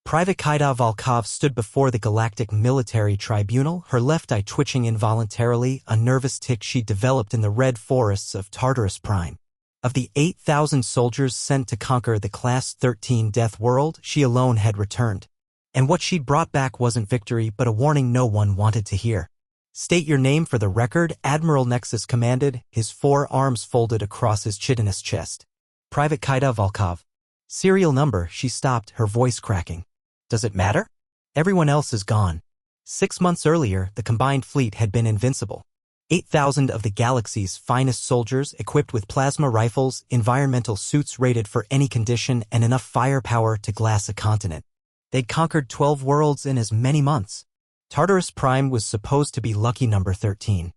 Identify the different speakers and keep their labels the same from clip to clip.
Speaker 1: Private Kaida Volkov stood before the Galactic Military Tribunal, her left eye twitching involuntarily, a nervous tic she'd developed in the red forests of Tartarus Prime. Of the 8,000 soldiers sent to conquer the Class 13 Deathworld, she alone had returned. And what she'd brought back wasn't victory but a warning no one wanted to hear. "State your name for the record," Admiral Nexus commanded, his 4 arms folded across his chitinous chest. "Private Kaida Volkov." "Serial number," she stopped, her voice cracking. "Does it matter? Everyone else is gone." 6 months earlier, the combined fleet had been invincible. 8,000 of the galaxy's finest soldiers equipped with plasma rifles, environmental suits rated for any condition, and enough firepower to glass a continent. They'd conquered 12 worlds in as many months. Tartarus Prime was supposed to be lucky number 13.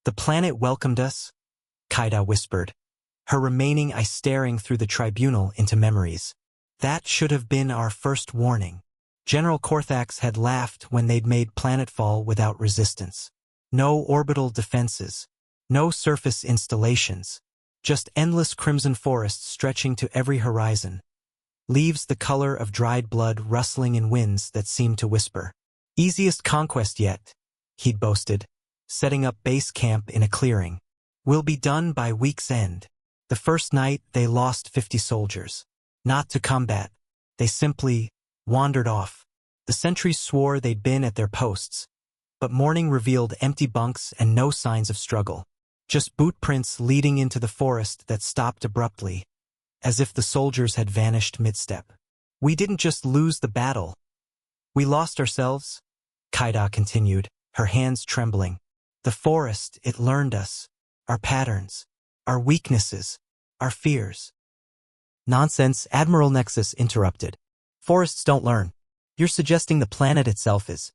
Speaker 1: "The planet welcomed us," Kaida whispered, her remaining eye staring through the tribunal into memories. "That should have been our first warning." General Korthax had laughed when they'd made planetfall without resistance. No orbital defenses. No surface installations. Just endless crimson forests stretching to every horizon. Leaves the color of dried blood rustling in winds that seemed to whisper. "Easiest conquest yet," he'd boasted, setting up base camp in a clearing. "We'll be done by week's end." The first night, they lost 50 soldiers. Not to combat. They simply wandered off. The sentries swore they'd been at their posts. But morning revealed empty bunks and no signs of struggle. Just boot prints leading into the forest that stopped abruptly, as if the soldiers had vanished mid-step. "We didn't just lose the battle. We lost ourselves," Kaida continued, her hands trembling. "The forest, it learned us. Our patterns. Our weaknesses. Our fears." "Nonsense," Admiral Nexus interrupted. "Forests don't learn. You're suggesting the planet itself is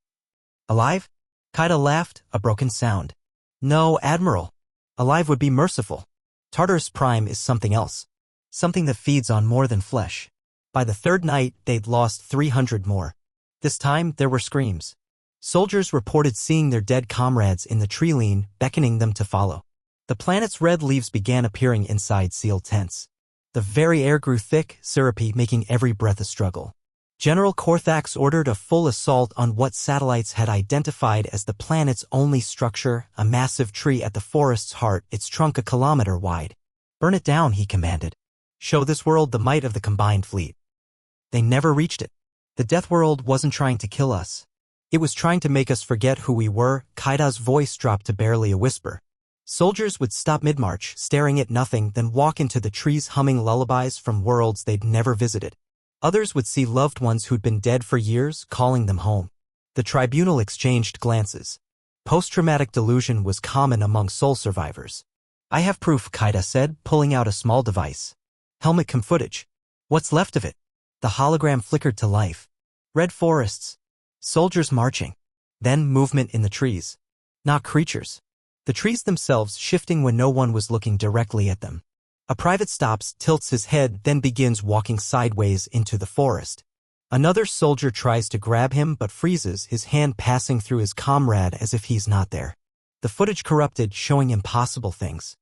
Speaker 1: alive?" Kaida laughed, a broken sound. "No, Admiral. Alive would be merciful. Tartarus Prime is something else. Something that feeds on more than flesh." By the third night, they'd lost 300 more. This time, there were screams. Soldiers reported seeing their dead comrades in the tree line, beckoning them to follow. The planet's red leaves began appearing inside sealed tents. The very air grew thick, syrupy, making every breath a struggle. General Korthax ordered a full assault on what satellites had identified as the planet's only structure, a massive tree at the forest's heart, its trunk a kilometer wide. "Burn it down," he commanded. "Show this world the might of the combined fleet." They never reached it. The Deathworld wasn't trying to kill us. It was trying to make us forget who we were. Kaida's voice dropped to barely a whisper. Soldiers would stop mid-march, staring at nothing, then walk into the trees humming lullabies from worlds they'd never visited. Others would see loved ones who'd been dead for years, calling them home. The tribunal exchanged glances. Post-traumatic delusion was common among soul survivors. "I have proof," Kaida said, pulling out a small device. "Helmet cam footage. What's left of it?" The hologram flickered to life. Red forests. Soldiers marching. Then movement in the trees. Not creatures. The trees themselves shifting when no one was looking directly at them. A private stops, tilts his head, then begins walking sideways into the forest. Another soldier tries to grab him but freezes, his hand passing through his comrade as if he's not there. The footage corrupted, showing impossible things.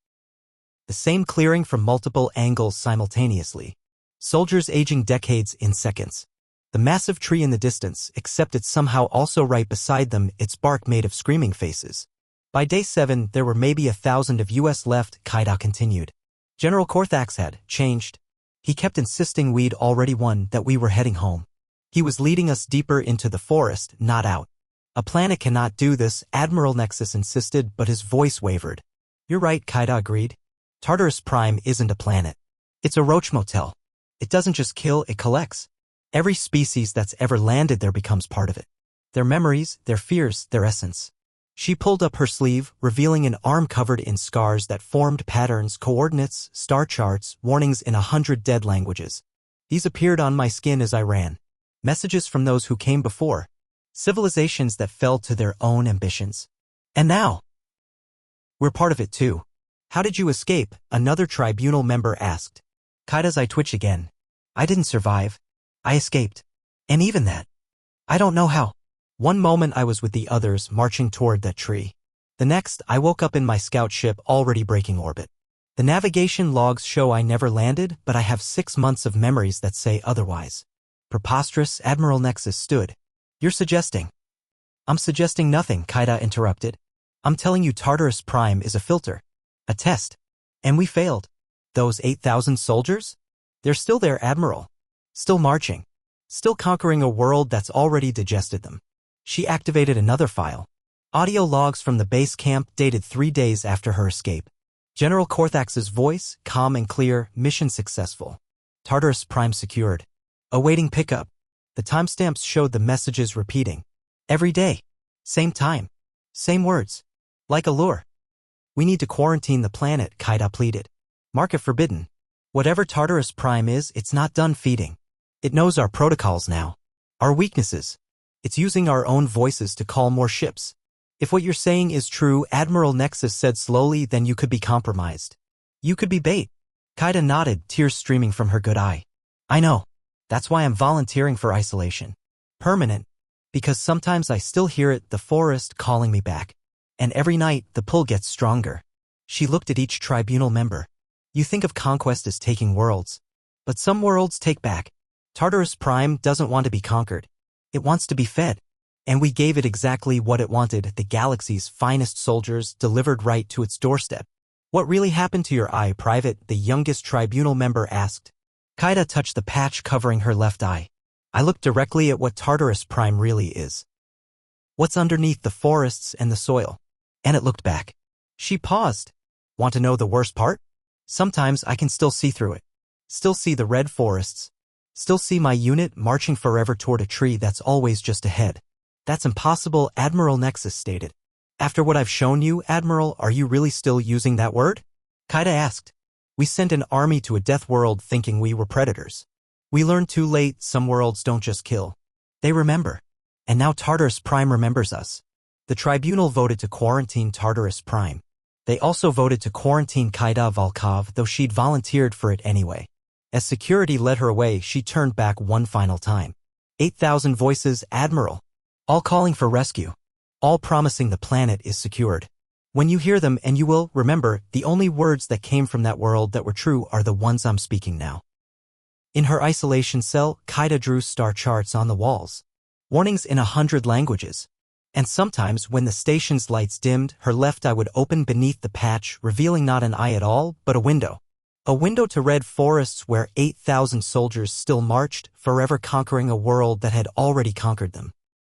Speaker 1: The same clearing from multiple angles simultaneously. Soldiers aging decades in seconds. The massive tree in the distance, except it's somehow also right beside them, its bark made of screaming faces. By day 7, there were maybe 1,000 of us left, Kaida continued. General Korthax had changed. He kept insisting we'd already won, that we were heading home. He was leading us deeper into the forest, not out. "A planet cannot do this," Admiral Nexus insisted, but his voice wavered. "You're right," Kaida agreed. "Tartarus Prime isn't a planet. It's a roach motel. It doesn't just kill, it collects. Every species that's ever landed there becomes part of it. Their memories, their fears, their essence." She pulled up her sleeve, revealing an arm covered in scars that formed patterns, coordinates, star charts, warnings in 100 dead languages. "These appeared on my skin as I ran. Messages from those who came before. Civilizations that fell to their own ambitions. And now, we're part of it too." "How did you escape?" another tribunal member asked. Kaida's eye twitched again. "I didn't survive. I escaped. And even that, I don't know how. One moment I was with the others marching toward that tree. The next, I woke up in my scout ship already breaking orbit. The navigation logs show I never landed, but I have 6 months of memories that say otherwise. Preposterous, Admiral Nexus stood. You're suggesting? I'm suggesting nothing, Kaida interrupted. I'm telling you Tartarus Prime is a filter. A test. And we failed. Those 8,000 soldiers? They're still there, Admiral. Still marching. Still conquering a world that's already digested them. She activated another file. Audio logs from the base camp dated 3 days after her escape. General Korthax's voice, calm and clear, mission successful. Tartarus Prime secured. Awaiting pickup. The timestamps showed the messages repeating. Every day. Same time. Same words. Like a lure. We need to quarantine the planet, Kaida pleaded. Market forbidden. Whatever Tartarus Prime is, it's not done feeding. It knows our protocols now. Our weaknesses. It's using our own voices to call more ships. If what you're saying is true, Admiral Nexus said slowly, then you could be compromised. You could be bait. Kaida nodded, tears streaming from her good eye. I know. That's why I'm volunteering for isolation. Permanent. Because sometimes I still hear it, the forest calling me back. And every night, the pull gets stronger. She looked at each tribunal member. You think of conquest as taking worlds. But some worlds take back. Tartarus Prime doesn't want to be conquered. It wants to be fed. And we gave it exactly what it wanted, the galaxy's finest soldiers delivered right to its doorstep. What really happened to your eye, Private? The youngest tribunal member asked. Kaida touched the patch covering her left eye. I looked directly at what Tartarus Prime really is. What's underneath the forests and the soil? And it looked back. She paused. Want to know the worst part? Sometimes I can still see through it. Still see the red forests. Still see my unit marching forever toward a tree that's always just ahead. That's impossible, Admiral Nexus stated. After what I've shown you, Admiral, are you really still using that word? Kaida asked. We sent an army to a death world thinking we were predators. We learned too late, some worlds don't just kill. They remember. And now Tartarus Prime remembers us. The tribunal voted to quarantine Tartarus Prime. They also voted to quarantine Kaida Volkov, though she'd volunteered for it anyway. As security led her away, she turned back one final time. 8,000 voices, Admiral. All calling for rescue. All promising the planet is secured. When you hear them, and you will, remember, the only words that came from that world that were true are the ones I'm speaking now. In her isolation cell, Kaida drew star charts on the walls. Warnings in 100 languages. And sometimes, when the station's lights dimmed, her left eye would open beneath the patch, revealing not an eye at all, but a window. A window to red forests where 8,000 soldiers still marched, forever conquering a world that had already conquered them.